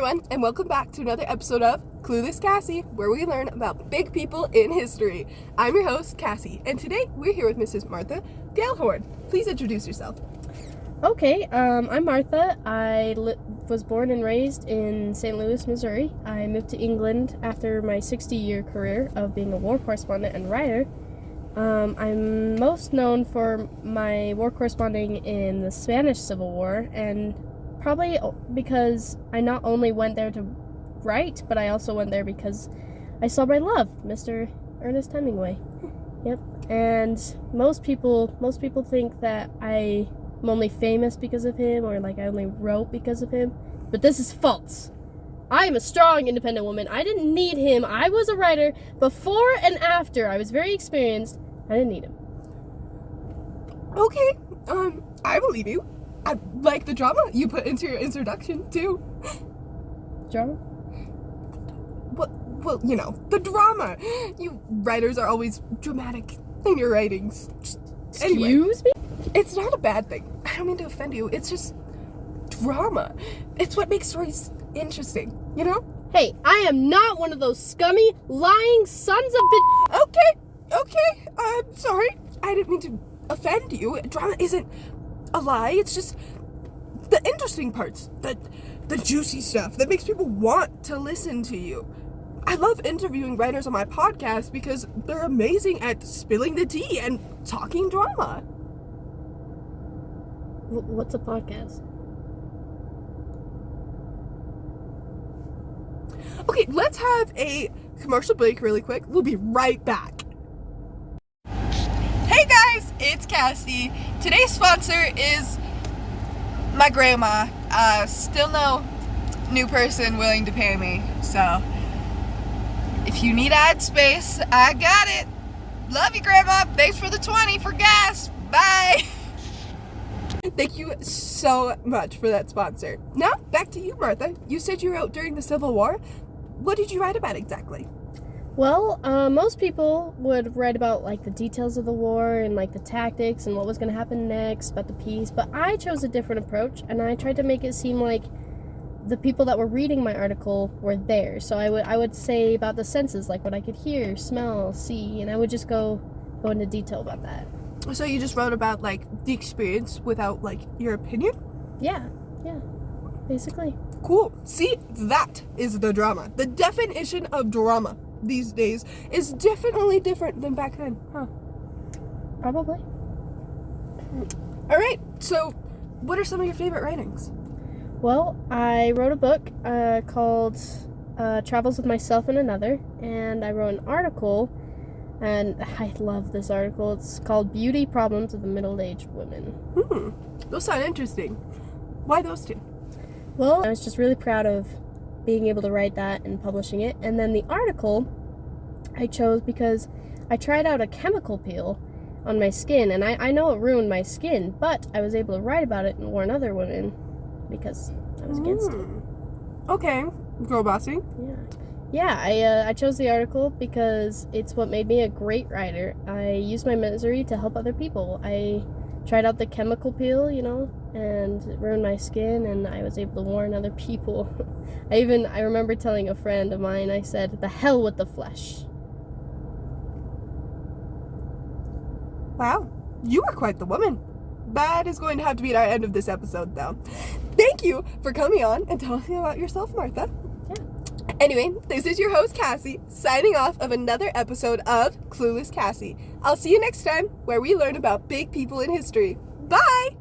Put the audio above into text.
everyone, and welcome back to another episode of Clueless Cassie, where we learn about big people in history. I'm your host, Cassie, and today we're here with Mrs. Martha Gellhorn. Please introduce yourself. Okay, I'm Martha. I was born and raised in St. Louis, Missouri. I moved to England after my 60-year career of being a war correspondent and writer. I'm most known for my war corresponding in the Spanish Civil War, and probably because I not only went there to write, but I also went there because I saw my love, Mr. Ernest Hemingway. Yep. And most people think that I'm only famous because of him, or like I only wrote because of him, but this is false. I am a strong, independent woman. I didn't need him. I was a writer before and after. I was very experienced. I didn't need him. Okay, I believe you. I like the drama you put into your introduction, too. Drama? Well, you know, the drama. You writers are always dramatic in your writings. Excuse me? It's not a bad thing. I don't mean to offend you. It's just drama. It's what makes stories interesting, you know? Hey, I am not one of those scummy, lying sons of bitch. Okay, I'm sorry. I didn't mean to offend you. Drama isn't a lie. It's just the interesting parts, the juicy stuff that makes people want to listen to you. I love interviewing writers on my podcast because they're amazing at spilling the tea and talking drama. What's a podcast? Okay, let's have a commercial break really quick. We'll be right back. Hey guys, it's Cassie. Today's sponsor is my grandma. Still no new person willing to pay me, so if you need ad space, I got it. Love you, Grandma. Thanks for the 20 for gas. Bye. Thank you so much for that sponsor. Now, back to you, Martha. You said you wrote during the Civil War. What did you write about exactly? Well, most people would write about like the details of the war and like the tactics and what was going to happen next, about the peace, but I chose a different approach, and I tried to make it seem like the people that were reading my article were there. So I would say about the senses, like what I could hear, smell, see, and I would just go into detail about that. So you just wrote about like the experience without like your opinion? Yeah, basically. Cool. See, that is the drama. The definition of drama these days is definitely different than back then, huh? Probably. All right, so what are some of your favorite writings? Well, I wrote a book called Travels with Myself and Another, and I wrote an article, and I love this article. It's called Beauty Problems of the Middle-Aged Women. Those sound interesting. Why those two? Well, I was just really proud of being able to write that and publishing it. And then the article I chose because I tried out a chemical peel on my skin, and I know it ruined my skin, but I was able to write about it and warn other women because I was against it. Okay, girl bossy. Yeah, I chose the article because it's what made me a great writer. I used my misery to help other people. I tried out the chemical peel, and it ruined my skin, and I was able to warn other people. I remember telling a friend of mine, I said, "The hell with the flesh." Wow, you are quite the woman. That is going to have to be our end of this episode, though. Thank you for coming on and talking about yourself, Martha. Yeah. Anyway, this is your host, Cassie, signing off of another episode of Clueless Cassie. I'll see you next time, where we learn about big people in history. Bye!